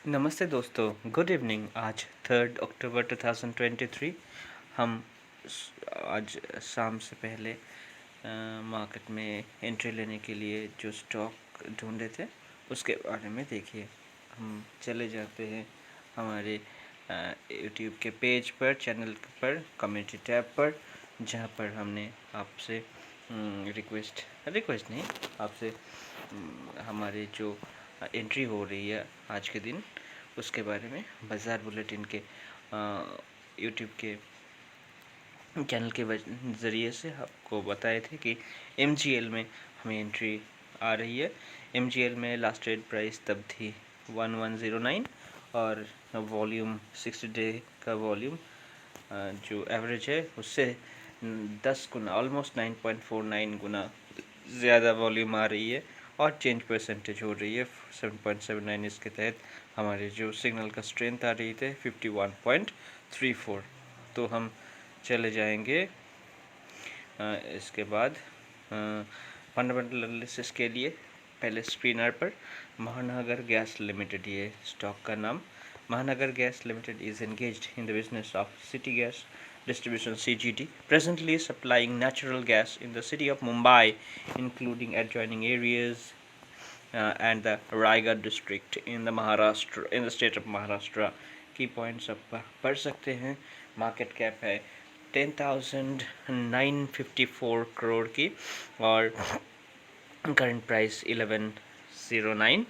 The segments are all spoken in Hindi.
नमस्ते दोस्तों, गुड इवनिंग। आज 3 अक्टूबर 2023 हम आज शाम से पहले मार्केट में एंट्री लेने के लिए जो स्टॉक ढूंढे थे उसके बारे में देखिए। हम चले जाते हैं हमारे यूट्यूब के पेज पर, चैनल पर, कम्युनिटी टैब पर, जहां पर हमने आपसे रिक्वेस्ट नहीं, आपसे हमारे जो एंट्री हो रही है आज के दिन उसके बारे में बाज़ार बुलेटिन के यूट्यूब के चैनल के ज़रिए से आपको बताए थे कि MGL में हमें एंट्री आ रही है। MGL में लास्ट ट्रेड प्राइस तब थी 1109 और वॉल्यूम 60 डे का वॉल्यूम जो एवरेज है उससे 10 गुना, ऑलमोस्ट 9.49 गुना ज़्यादा वॉल्यूम आ रही है और चेंज परसेंटेज हो रही है 7.79। इसके तहत हमारे जो सिग्नल का स्ट्रेंथ आ रही थे 51.34। तो हम चले जाएंगे इसके बाद फंडामेंटल एनालिसिस के लिए पहले स्क्रीनर पर महानगर गैस लिमिटेड, ये स्टॉक का नाम। Mahanagar Gas Limited is engaged in the business of city gas distribution (CGD), presently supplying natural gas in the city of Mumbai, including adjoining areas and the Raigad district in the state of Maharashtra. की पॉइंट्स आप पढ़ सकते हैं। मार्केट कैप है 10,954 करोड़ की और करंट प्राइस 1109,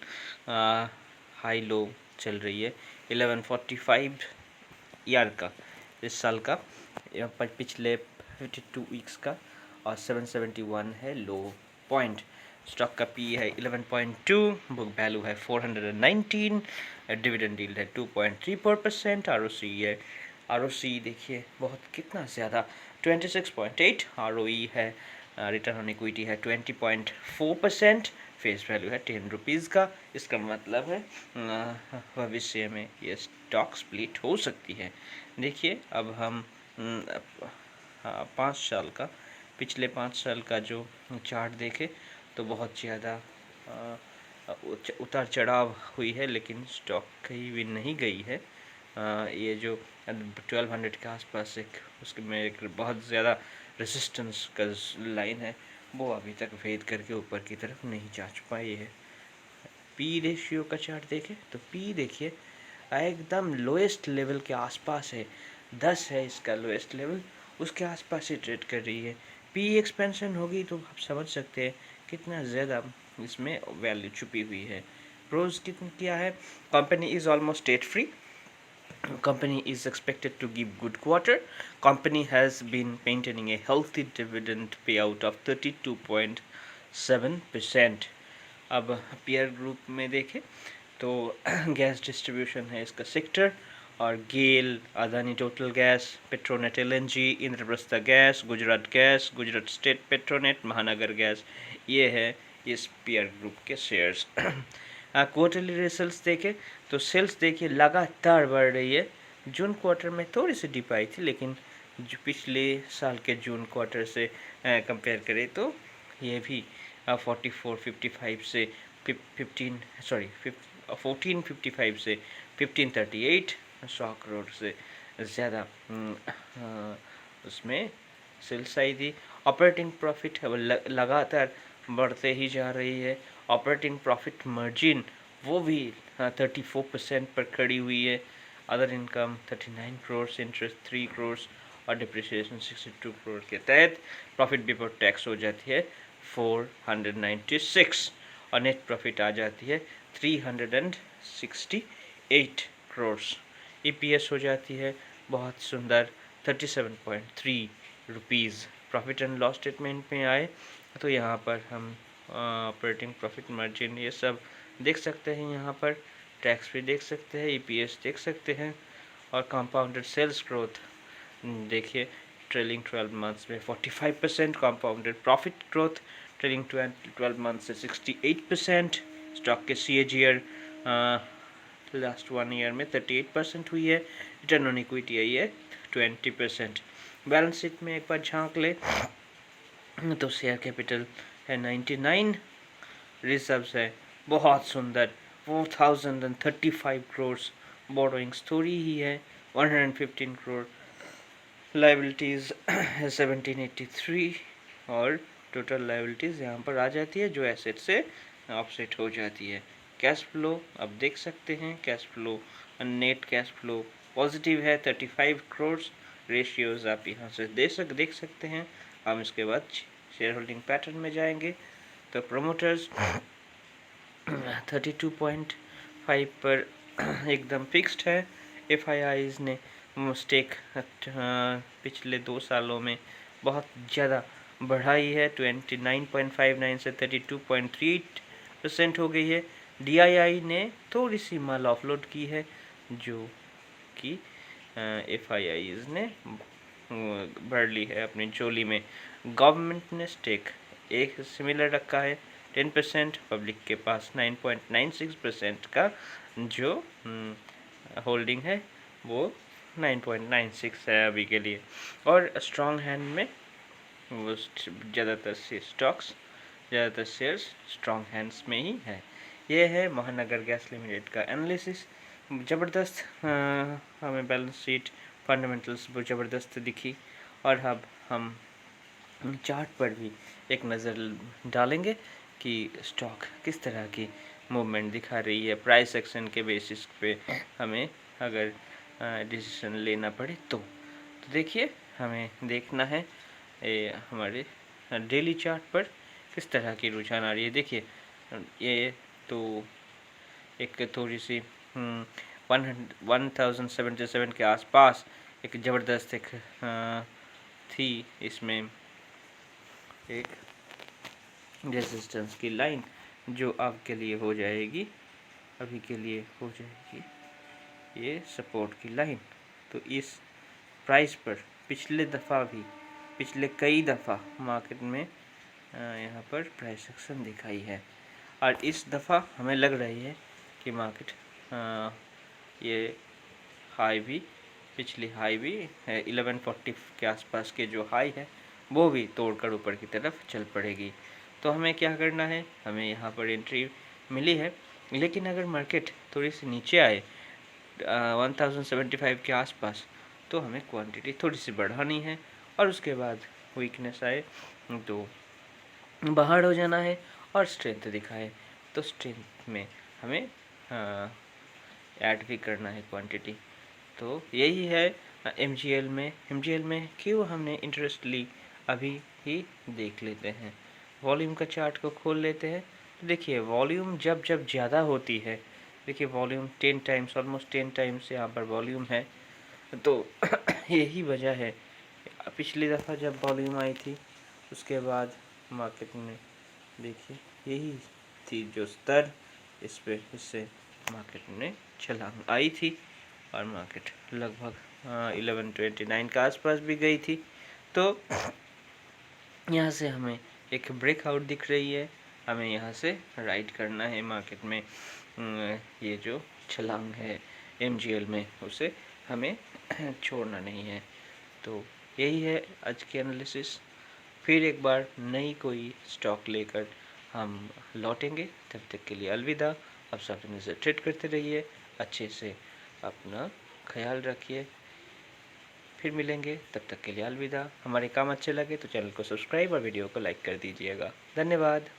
हाई लो चल रही है 1145 ईयर का, इस साल का, पिछले 52 वीक्स का, और 771 है लो पॉइंट। स्टॉक का पी है 11.2, बुक वैल्यू है 419, डिविडेंड यील्ड है 2.34%, आरओसी देखिए बहुत कितना ज़्यादा 26.8, आरओई है, रिटर्न ऑन इक्विटी है 20.4%, फेस वैल्यू है 10 रुपीज़ का। इसका मतलब है भविष्य में ये स्टॉक स्प्लिट हो सकती है। देखिए अब हम 5 साल का, पिछले 5 साल का जो चार्ट देखें तो बहुत ज़्यादा उतार चढ़ाव हुई है, लेकिन स्टॉक कहीं भी नहीं गई है। ये जो 1200 के आसपास उसके में एक बहुत ज़्यादा रेजिस्टेंस का लाइन है, वो अभी तक भेद करके ऊपर की तरफ नहीं जा पाई है। पी रेशियो का चार्ट देखें तो पी देखिए एकदम लोएस्ट लेवल के आसपास है, 10 है इसका लोएस्ट लेवल, उसके आसपास ही ट्रेड कर रही है। पी एक्सपेंशन होगी तो आप समझ सकते हैं कितना ज़्यादा इसमें वैल्यू छुपी हुई है। प्रोज कितना क्या है, company is almost debt free, company is expected to give good quarter, company has been maintaining a healthy dividend payout of 32.7%। अब पीयर ग्रुप में देखें तो गैस डिस्ट्रीब्यूशन है इसका सेक्टर, और GAIL, Adani total gas, Petronet LNG, Indraprastha gas, Gujarat state Petronet, Mahanagar gas, ये है इस पीयर ग्रुप के शेयर्स। क्वार्टरली रिजल्ट्स देखें तो सेल्स देखिए लगातार बढ़ रही है। जून क्वार्टर में थोड़ी सी डिप आई थी, लेकिन जो पिछले साल के जून क्वार्टर से कंपेयर करें तो ये भी 1455 से 1455 से 1538 100 करोड़ से ज़्यादा उसमें सेल्स आई थी। ऑपरेटिंग प्रॉफिट लगातार बढ़ते ही जा रही है। ऑपरेटिंग प्रॉफिट मार्जिन वो भी 34% पर खड़ी हुई है। Other income 39 crore, interest 3 crore और डिप्रिसिएशन 62 करोड़ के तहत प्रॉफिट बिफोर टैक्स हो जाती है 496 और नेट प्रॉफिट आ जाती है 368 करोड़। EPS हो जाती है बहुत सुंदर 37.3 rupees. Profit and loss statement में आए तो यहाँ पर हम ऑपरेटिंग प्रॉफिट मार्जिन ये सब देख सकते हैं, यहाँ पर टैक्स भी देख सकते हैं, EPS देख सकते हैं, और कंपाउंडेड सेल्स ग्रोथ देखिए ट्रेलिंग 12 मंथ्स में 45%, compounded profit growth trailing 12 months से 68%, स्टॉक के CAGR लास्ट 1 ईयर में 38% हुई है, रिटर्न ऑन इक्विटी आई है 20%। बैलेंस शीट में एक बार झांक ले तो शेयर कैपिटल है 99, रिजर्व्स है बहुत सुंदर 4035 करोड़ बोरोइंग स्टोरी ही है, 115 करोड़ लाइबिलिटीज़ 1783 और टोटल लाइबिलिटीज़ यहाँ पर आ जाती है जो एसेट से ऑफसेट हो जाती है। कैश फ्लो अब देख सकते हैं, cash flow net cash flow positive है 35 करोड़। रेशियोज आप यहाँ से देख सकते हैं। हम इसके बाद शेयर होल्डिंग पैटर्न में जाएंगे तो प्रोमोटर्स 32.5 पर एकदम फिक्स्ड है। FIIs ने स्टेक पिछले 2 सालों में बहुत ज़्यादा बढ़ाई है, 29.59 से 32.38% हो गई है। DII ने थोड़ी सी माल ऑफलोड की है जो कि FIIs ने भर ली है अपनी चोली में। गवर्नमेंट ने स्टेक एक सिमिलर रखा है 10%, पब्लिक के पास 9.96% का जो होल्डिंग है वो 9.96 है अभी के लिए। और स्ट्रॉन्ग हैंड में वो ज़्यादातर शेयर्स स्ट्रॉन्ग हैंड्स में ही है। ये है महानगर गैस लिमिटेड का एनालिसिस। ज़बरदस्त हमें बैलेंस शीट फंडामेंटल्स वो ज़बरदस्त दिखी। और अब हम चार्ट पर भी एक नज़र डालेंगे कि स्टॉक किस तरह की मूवमेंट दिखा रही है। प्राइस एक्शन के बेसिस पे हमें अगर डिसीजन लेना पड़े तो देखिए हमें देखना है हमारे डेली चार्ट पर किस तरह की रुझान आ रही है। देखिए ये तो एक थोड़ी सी 1077 के आसपास एक ज़बरदस्त एक थी, इसमें एक रेजिस्टेंस की लाइन जो आपके लिए हो जाएगी, अभी के लिए हो जाएगी ये सपोर्ट की लाइन। तो इस प्राइस पर पिछले कई दफ़ा मार्केट में यहाँ पर प्राइस एक्शन दिखाई है और इस दफ़ा हमें लग रही है कि मार्केट ये पिछली हाई भी है 1140 के आसपास के जो हाई है वो भी तोड़कर ऊपर की तरफ चल पड़ेगी। तो हमें क्या करना है, हमें यहाँ पर एंट्री मिली है, लेकिन अगर मार्केट थोड़ी सी नीचे आए 1075 के आसपास तो हमें क्वांटिटी थोड़ी सी बढ़ानी है और उसके बाद वीकनेस आए तो बाहर हो जाना है और स्ट्रेंथ दिखाए तो स्ट्रेंथ में हमें ऐड भी करना है क्वांटिटी। तो यही है MGL में क्यों हमने इंटरेस्ट ली अभी ही देख लेते हैं। वॉल्यूम का चार्ट को खोल लेते हैं तो देखिए वॉल्यूम जब ज़्यादा होती है, देखिए वॉल्यूम 10 टाइम्स ऑलमोस्ट 10 टाइम्स यहाँ पर वॉल्यूम है। तो यही वजह है पिछली दफ़ा जब वॉल्यूम आई थी उसके बाद मार्केट में देखिए यही थी जो स्तर इससे मार्केट में छलांग आई थी और मार्केट लगभग 1129 के आसपास भी गई थी। तो यहाँ से हमें एक ब्रेकआउट दिख रही है, हमें यहाँ से राइड करना है मार्केट में। ये जो छलांग है MGL में उसे हमें छोड़ना नहीं है। तो यही है आज की एनालिसिस। फिर एक बार नई कोई स्टॉक लेकर हम लौटेंगे, तब तक के लिए अलविदा। आप सब अपने से ट्रेड करते रहिए, अच्छे से अपना ख्याल रखिए। फिर मिलेंगे, तब तक के लिए अलविदा। हमारे काम अच्छे लगे तो चैनल को सब्सक्राइब और वीडियो को लाइक कर दीजिएगा। धन्यवाद।